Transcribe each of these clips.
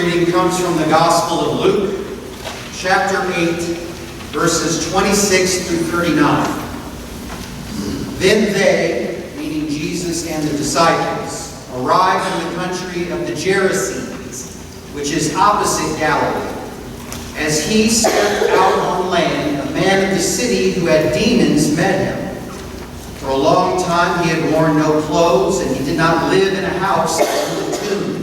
reading comes from the Gospel of Luke, chapter 8, verses 26 through 39. Then they, meaning Jesus and the disciples, arrived in the country of the Gerasenes, which is opposite Galilee. As he stepped out on land, a man of the city who had demons met him. For a long time he had worn no clothes, and he did not live in a house but in the tombs.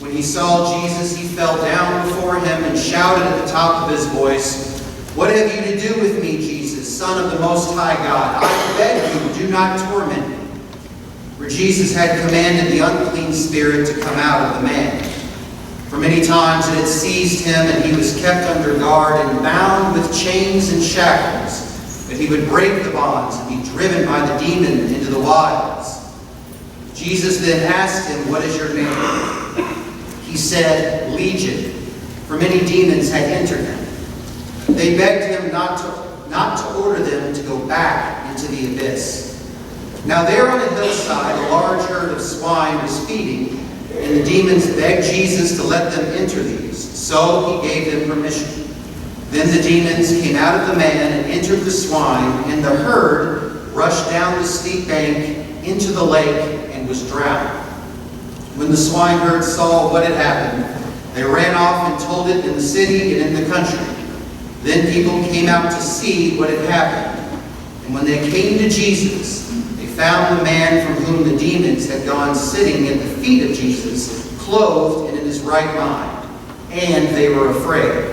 When he saw Jesus, he fell down before him and shouted at the top of his voice, "What have you to do with me, Jesus, Son of the Most High God? I beg you, do not torment me." For Jesus had commanded the unclean spirit to come out of the man. For many times it had seized him, and he was kept under guard and bound with chains and shackles. But he would break the bonds and be driven by the demon into the wilds. Jesus then asked him, "What is your name?" He said, "Legion," for many demons had entered him. They begged him not to order them to go back into the abyss. Now there on a hillside, a large herd of swine was feeding, and the demons begged Jesus to let them enter these. So he gave them permission. Then the demons came out of the man and entered the swine, and the herd rushed down the steep bank into the lake and was drowned. When the swineherd saw what had happened, they ran off and told it in the city and in the country. Then people came out to see what had happened. And when they came to Jesus, they found the man from whom the demons had gone sitting at the feet of Jesus, clothed and in his right mind. And they were afraid.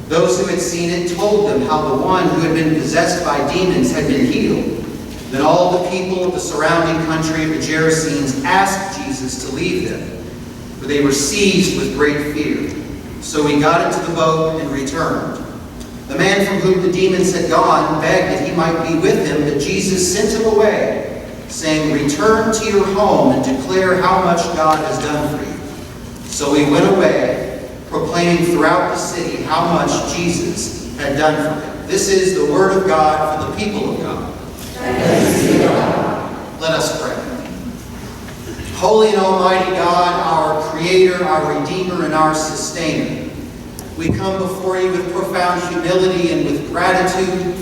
Those who had seen it told them how the one who had been possessed by demons had been healed. Then all the people of the surrounding country of the Gerasenes asked Jesus to leave them, for they were seized with great fear. So he got into the boat and returned. The man from whom the demons had gone begged that he might be with him, but Jesus sent him away, saying, "Return to your home and declare how much God has done for you." So he went away, proclaiming throughout the city how much Jesus had done for him. This is the word of God for the people of God. Thanks be to God. Let us pray. Holy and almighty God, our Creator, our Redeemer, and our Sustainer, we come before you with profound humility and with gratitude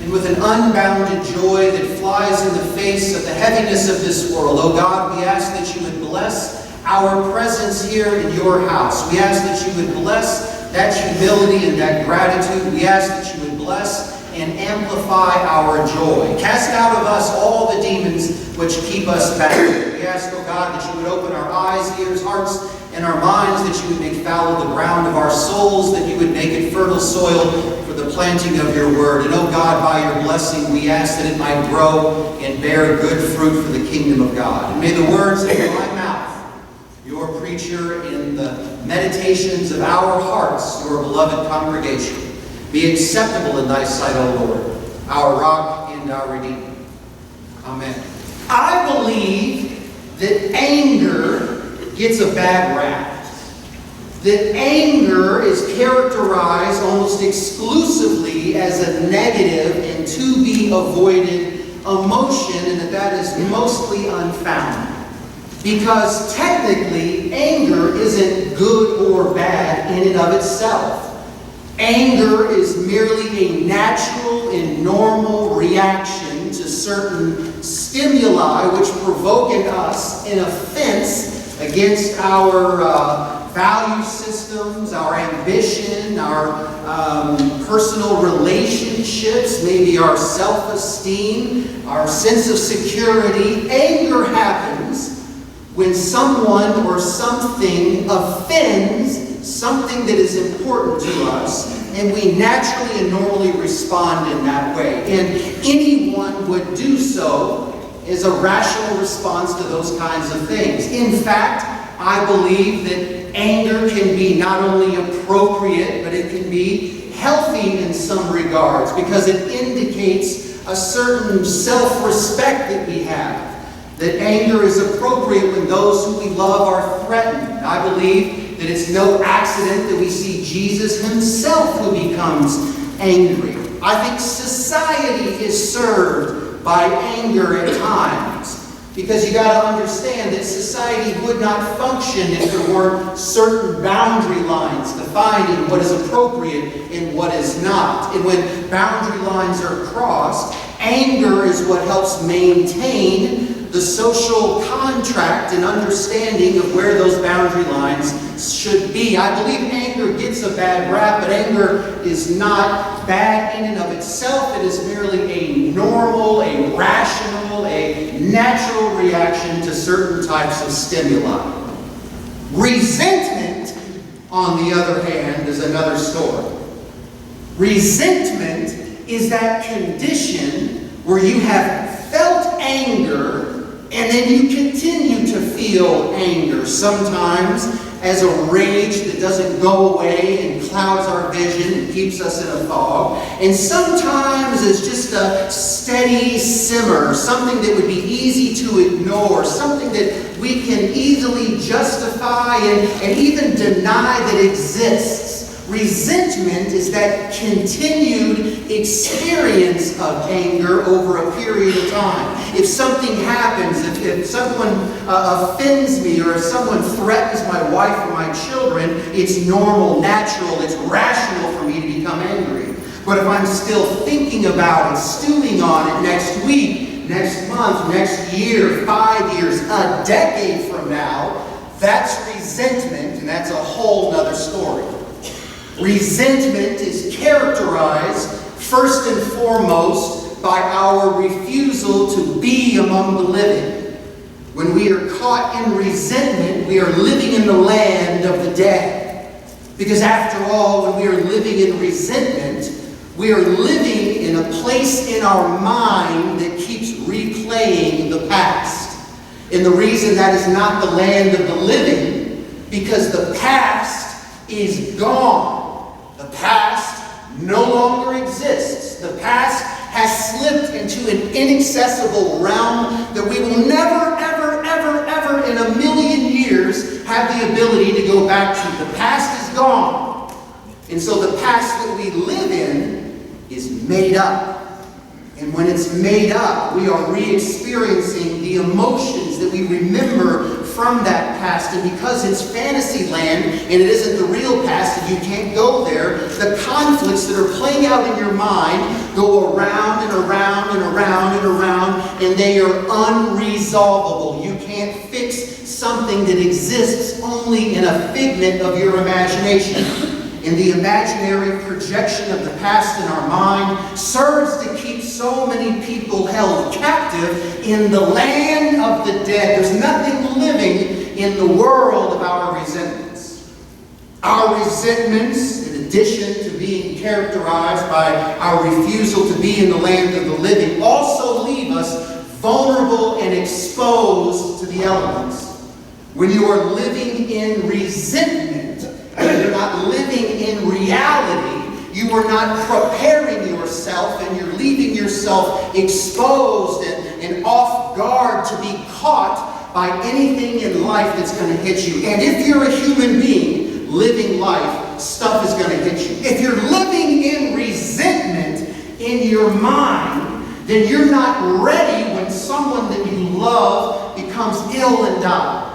and with an unbounded joy that flies in the face of the heaviness of this world. Oh God, we ask that you would bless our presence here in your house. We ask that you would bless that humility and that gratitude. We ask that you would bless and amplify our joy. Cast out of us all the demons which keep us back. We ask, oh God, that you would open our eyes, ears, hearts, and our minds, that you would make fallow the ground of our souls, that you would make it fertile soil for the planting of your word. And oh God, by your blessing, we ask that it might grow and bear good fruit for the kingdom of God. And may the words of my mouth, your preacher, in the meditations of our hearts, your beloved congregation, be acceptable in thy sight, O Lord, our rock and our Redeemer. Amen. I believe that anger gets a bad rap. That anger is characterized almost exclusively as a negative and to be avoided emotion, and that is mostly unfounded. Because technically, anger isn't good or bad in and of itself. Anger is merely a natural and normal reaction to certain stimuli which provoke in us an offense against our value systems, our ambition, our personal relationships, maybe our self-esteem, our sense of security. Anger happens when someone or something offends something that is important to us, and we naturally and normally respond in that way. And anyone would do so as a rational response to those kinds of things. In fact, I believe that anger can be not only appropriate, but it can be healthy in some regards, because it indicates a certain self-respect that we have. That anger is appropriate when those who we love are threatened. I believe that it's no accident that we see Jesus himself who becomes angry. I think society is served by anger at times. Because you got to understand that society would not function if there weren't certain boundary lines defining what is appropriate and what is not. And when boundary lines are crossed, anger is what helps maintain the social contract and understanding of where those boundary lines should be. I believe anger gets a bad rap, but anger is not bad in and of itself. It is merely a normal, a rational, a natural reaction to certain types of stimuli. Resentment, on the other hand, is another story. Resentment is that condition where you have felt anger and then you continue to feel anger, sometimes as a rage that doesn't go away and clouds our vision and keeps us in a fog, and sometimes as just a steady simmer, something that would be easy to ignore, something that we can easily justify and even deny that exists. Resentment is that continued experience of anger over a period of time. If something happens, if someone offends me, or if someone threatens my wife or my children, it's normal, natural, it's rational for me to become angry. But if I'm still thinking about it, stewing on it next week, next month, next year, 5 years, a decade from now, that's resentment, and that's a whole nother story. Resentment is characterized, first and foremost, by our refusal to be among the living. When we are caught in resentment, we are living in the land of the dead. Because after all, when we are living in resentment, we are living in a place in our mind that keeps replaying the past. And the reason that is not the land of the living, because the past is gone. The past no longer exists. The past has slipped into an inaccessible realm that we will never, ever, ever, ever in a million years have the ability to go back to. The past is gone. And so the past that we live in is made up. And when it's made up, we are re-experiencing the emotions that we remember from that past. And because it's fantasy land and it isn't the real past and you can't go there, the conflicts that are playing out in your mind go around and around and around and around, and they are unresolvable. You can't fix something that exists only in a figment of your imagination. And the imaginary projection of the past in our mind serves to keep so many people held captive in the land of the dead. There's nothing living in the world of our resentments. Our resentments, in addition to being characterized by our refusal to be in the land of the living, also leave us vulnerable and exposed to the elements. When you are living in resentment, you're not living in reality. You are not preparing yourself, and you're leaving yourself exposed and off guard to be caught by anything in life that's going to hit you. And if you're a human being living life, stuff is going to hit you. If you're living in resentment in your mind, then you're not ready when someone that you love becomes ill and dies.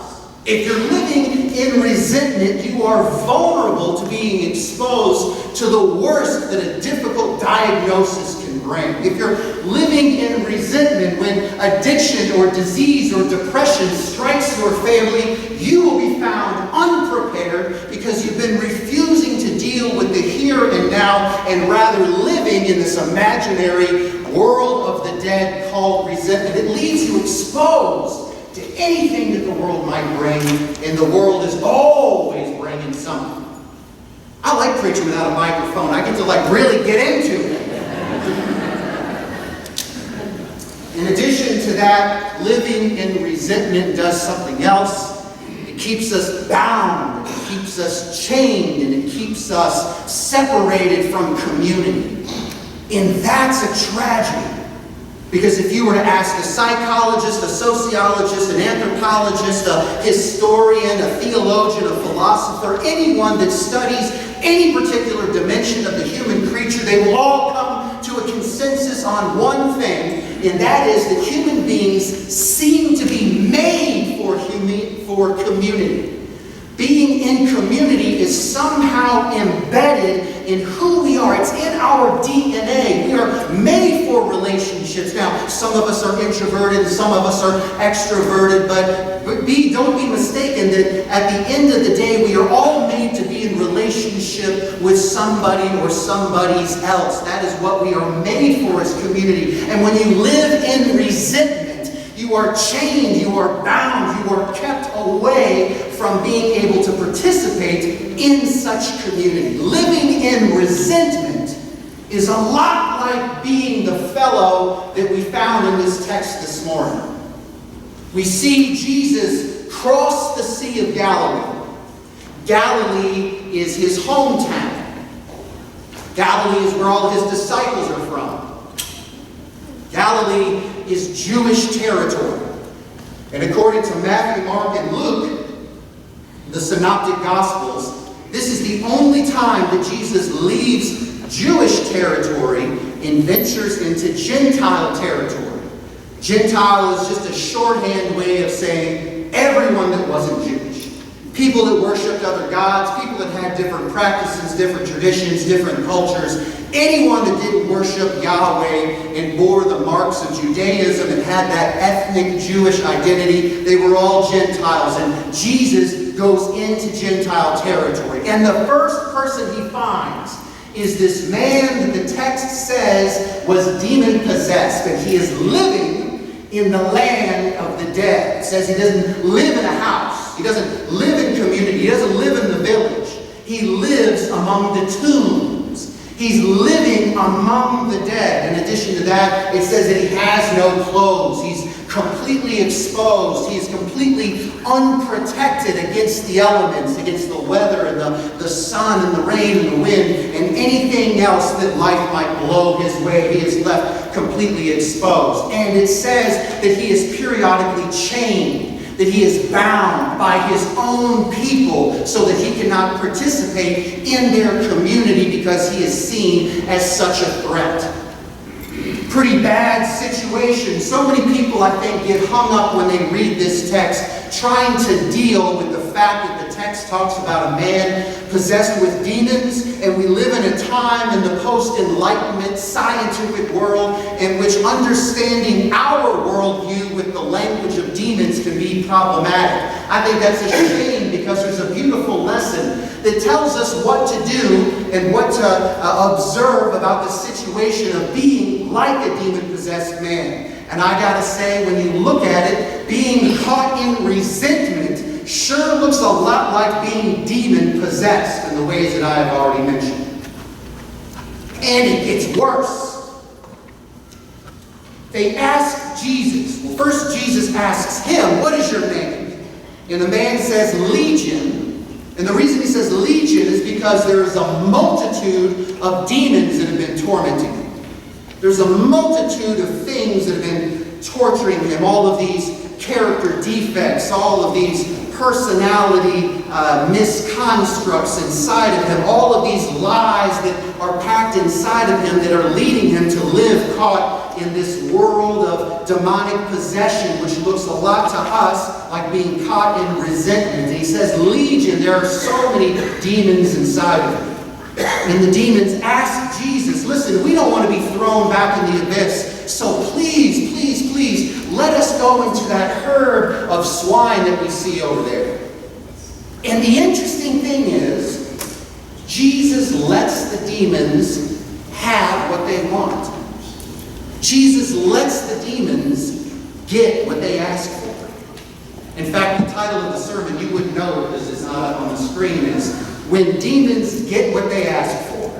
If you're living in resentment, you are vulnerable to being exposed to the worst that a difficult diagnosis can bring. If you're living in resentment, when addiction or disease or depression strikes your family, you will be found unprepared because you've been refusing to deal with the here and now and rather living in this imaginary world of the dead called resentment. It leaves you exposed to anything that the world might bring, and the world is always bringing something. I like preaching without a microphone. I get to really get into it. In addition to that, living in resentment does something else. It keeps us bound, it keeps us chained, and it keeps us separated from community. And that's a tragedy. Because if you were to ask a psychologist, a sociologist, an anthropologist, a historian, a theologian, a philosopher, anyone that studies any particular dimension of the human creature, they will all come to a consensus on one thing, and that is that human beings seem to be made for community. Being in community is somehow embedded in who we are. It's in our DNA. We are made for relationships. Now, some of us are introverted, some of us are extroverted, but don't be mistaken that at the end of the day, we are all made to be in relationship with somebody or somebody's else. That is what we are made for as community. And when you live in resentment, you are chained, you are bound, you are kept away from being able to participate in such community. Living in resentment is a lot like being the fellow that we found in this text this morning. We see Jesus cross the Sea of Galilee. Galilee is his hometown. Galilee is where all of his disciples are from. Galilee is Jewish territory. And according to Matthew, Mark, and Luke, the Synoptic Gospels, this is the only time that Jesus leaves Jewish territory and ventures into Gentile territory. Gentile is just a shorthand way of saying everyone that wasn't Jewish. People that worshipped other gods, people that had different practices, different traditions, different cultures. Anyone that didn't worship Yahweh and bore the marks of Judaism and had that ethnic Jewish identity, they were all Gentiles. And Jesus goes into Gentile territory. And the first person he finds is this man that the text says was demon-possessed. And he is living in the land of the dead. It says he doesn't live in a house. He doesn't live in community. He doesn't live in the village. He lives among the tombs. He's living among the dead. In addition to that, it says that he has no clothes. He's completely exposed. He's completely unprotected against the elements, against the weather and the sun and the rain and the wind and anything else that life might blow his way. He is left completely exposed. And it says that he is periodically chained, that he is bound by his own people so that he cannot participate in their community because he is seen as such a threat. Pretty bad situation. So many people, I think, get hung up when they read this text trying to deal with the fact that the text talks about a man possessed with demons, and we live in a time in the post-Enlightenment scientific world in which understanding our worldview with the language of demons can be problematic. I think that's a shame because there's a beautiful lesson that tells us what to do and what to observe about the situation of being like a demon-possessed man. And I gotta say, when you look at it, being caught in resentment sure looks a lot like being demon-possessed in the ways that I have already mentioned. And it gets worse. They ask Jesus. Well, first Jesus asks him, "What is your name?" And the man says, "Legion." And the reason he says legion is because there is a multitude of demons that have been tormenting him. There's a multitude of things that have been torturing him. All of these character defects, all of these personality misconstructs inside of him, all of these lies that are packed inside of him that are leading him to live caught in this world of demonic possession, which looks a lot to us like being caught in resentment. And he says, "Legion," there are so many demons inside of him. And the demons ask Jesus, "Listen, we don't want to be thrown back in the abyss, so please, please, please, let us go into that herd of swine that we see over there." And the interesting thing is, Jesus lets the demons have what they want. Jesus lets the demons get what they ask for. In fact, the title of the sermon, you wouldn't know it because it's not up on the screen, is "When Demons Get What They Ask For."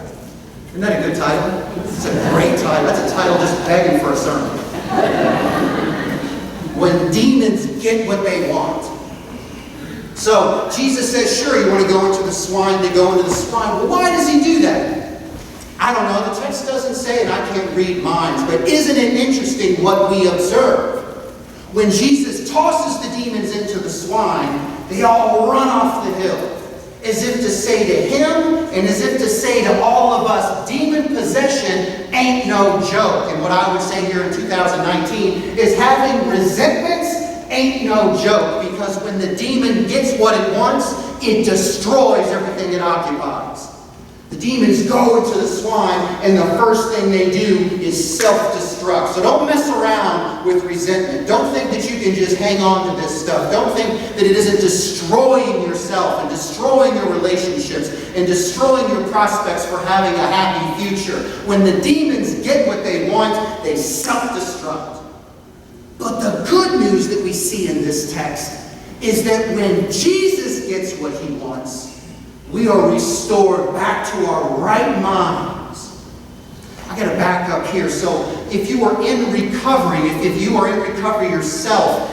Isn't that a good title? It's a great title. That's a title just begging for a sermon. When demons get what they want. So Jesus says, sure, you want to go into the swine, they go into the swine. Well, why does he do that? I don't know. The text doesn't say, and I can't read minds, but isn't it interesting what we observe? When Jesus tosses the demons into the swine, they all run off the hill, as if to say to him and as if to say to all of us, demon possession ain't no joke. And what I would say here in 2019 is having resentments ain't no joke, because when the demon gets what it wants, it destroys everything it occupies. The demons go into the swine, and the first thing they do is self-destruct. So don't mess around with resentment. Don't think that you can just hang on to this stuff. Don't think that it isn't destroying yourself and destroying your relationships and destroying your prospects for having a happy future. When the demons get what they want, they self-destruct. But the good news that we see in this text is that when Jesus gets what he wants, we are restored back to our right minds. I got to back up here. So if you are in recovery, if you are in recovery yourself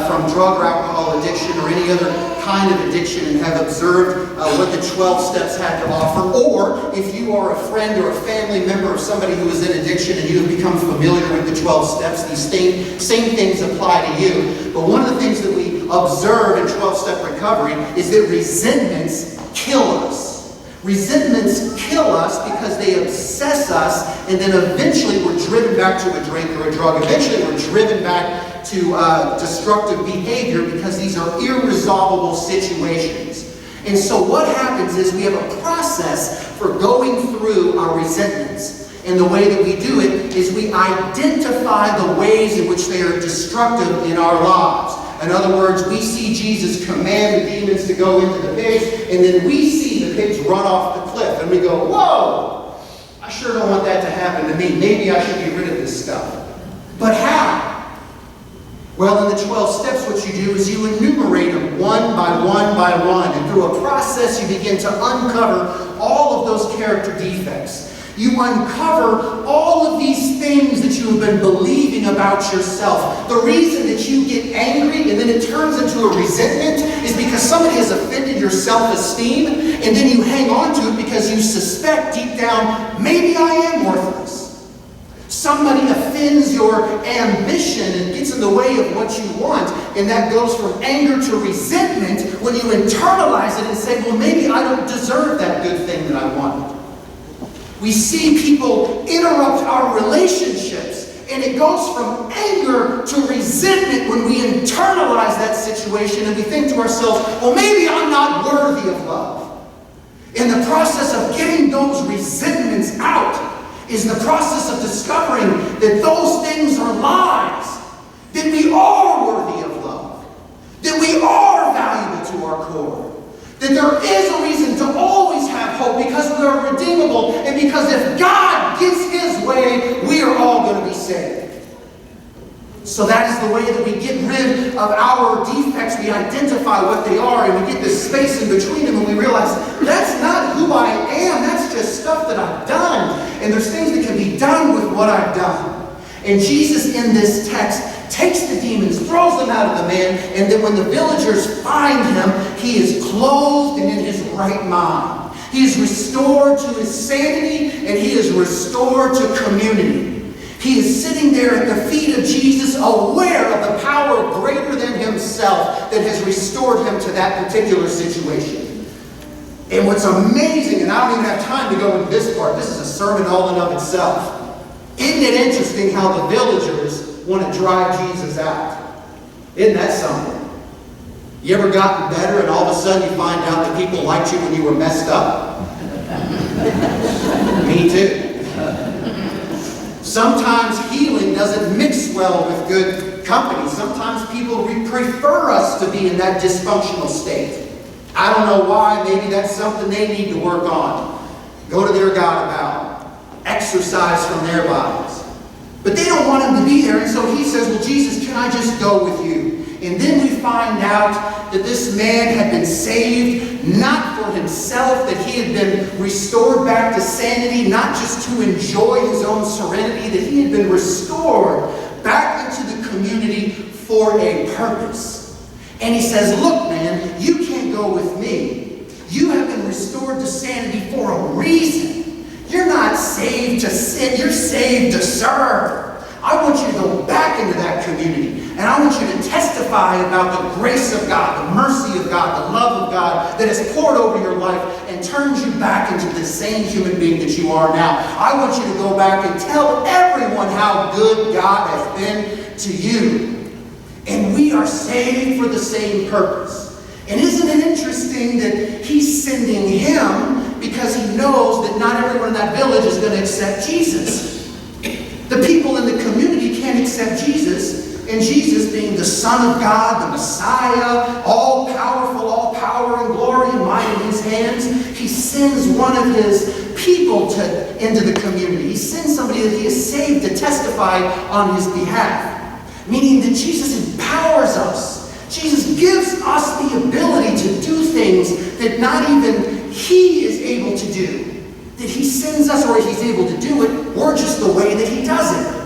from drug or alcohol addiction or any other kind of addiction and have observed what the 12 steps had to offer, or if you are a friend or a family member of somebody who is in addiction and you have become familiar with the 12 steps, these same things apply to you. But one of the things that we observe in 12-step recovery is that resentments kill us. Resentments kill us because they obsess us, and then eventually we're driven back to a drink or a drug. Eventually we're driven back to destructive behavior because these are irresolvable situations. And so what happens is we have a process for going through our resentments. And the way that we do it is we identify the ways in which they are destructive in our lives. In other words, we see Jesus command the demons to go into the pigs, and then we see the pigs run off the cliff, and we go, whoa, I sure don't want that to happen to me. Maybe I should get rid of this stuff. But how? Well, in the 12 steps, what you do is you enumerate them one by one by one, and through a process you begin to uncover all of those character defects. You uncover all of these things that you have been believing about yourself. The reason that you get angry and then it turns into a resentment is because somebody has offended your self-esteem, and then you hang on to it because you suspect deep down, maybe I am worthless. Somebody offends your ambition and gets in the way of what you want, and that goes from anger to resentment when you internalize it and say, well, maybe I don't deserve that good thing that I wanted. We see people interrupt our relationships, and it goes from anger to resentment when we internalize that situation and we think to ourselves, well, maybe I'm not worthy of love. In the process of getting those resentments out is the process of discovering that those things are lies, that we are worthy of love, that we are valuable to our core, that there is a reason to always have hope because we are redeemable, and because if God gets his way, we are all going to be saved. So that is the way that we get rid of our defects. We identify what they are, and we get this space in between them, and we realize that's not who I am. That's just stuff that I've done. And there's things that can be done with what I've done. And Jesus in this text takes the demons, throws them out of the man, and then when the villagers find him, he is clothed and in his right mind. He is restored to his sanity, and he is restored to community. He is sitting there at the feet of Jesus, aware of the power greater than himself that has restored him to that particular situation. And what's amazing, and I don't even have time to go into this part, this is a sermon all in of itself. Isn't it interesting how the villagers want to drive Jesus out? Isn't that something? You ever gotten better and all of a sudden you find out that people liked you when you were messed up? Me too. Sometimes healing doesn't mix well with good company. Sometimes people prefer us to be in that dysfunctional state. I don't know why. Maybe that's something they need to work on. Go to their God about. Exercise from their bodies. But they don't want him to be there, and so he says, well, Jesus, can I just go with you? And then we find out that this man had been saved, not for himself, that he had been restored back to sanity, not just to enjoy his own serenity, that he had been restored back into the community for a purpose. And he says, look, man, you can't go with me. You have been restored to sanity for a reason. You're not saved to sin, you're saved to serve. I want you to go back into that community. And I want you to testify about the grace of God, the mercy of God, the love of God that has poured over your life and turns you back into the same human being that you are now. I want you to go back and tell everyone how good God has been to you. And we are saved for the same purpose. And isn't it interesting that he's sending him because he knows that not everyone in that village is going to accept Jesus. The people in the community can't accept Jesus. And Jesus, being the Son of God, the Messiah, all-powerful, all power and glory and might in his hands, he sends one of his people into the community. He sends somebody that he has saved to testify on his behalf. Meaning that Jesus empowers us. Jesus gives us the ability to do things that not even he is able to do. That he sends us, or he's able to do it, we're just the way that he does it.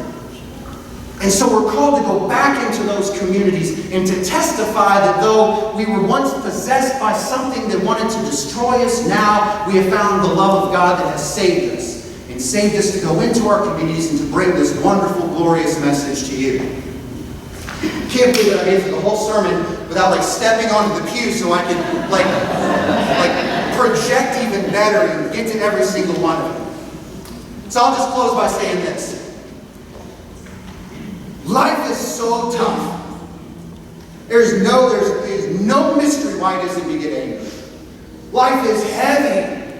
And so we're called to go back into those communities and to testify that though we were once possessed by something that wanted to destroy us, now we have found the love of God that has saved us. And saved us to go into our communities and to bring this wonderful, glorious message to you. I can't believe that I made it through the whole sermon without stepping onto the pew so I could project even better and get to every single one of them. So I'll just close by saying this. Life is so tough. There's no mystery why doesn't we get angry. Life is heavy,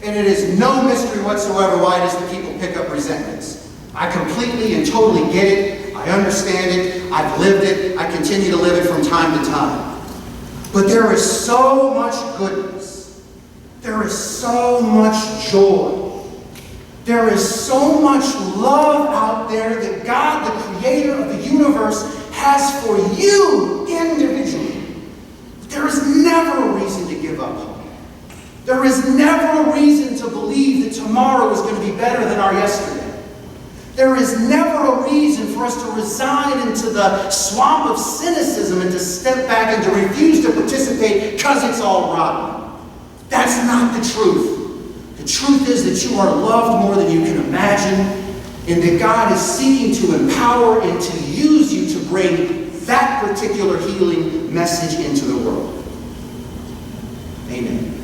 and it is no mystery whatsoever why does the people pick up resentments. I completely and totally get it. I understand it. I've lived it. I continue to live it from time to time. But there is so much goodness. There is so much joy. There is so much love out there that God, the creator of the universe, has for you individually. There is never a reason to give up hope. There is never a reason to believe that tomorrow is going to be better than our yesterday. There is never a reason for us to resign into the swamp of cynicism and to step back and to refuse to participate because it's all rotten. That's not the truth. The truth is that you are loved more than you can imagine, and that God is seeking to empower and to use you to bring that particular healing message into the world. Amen.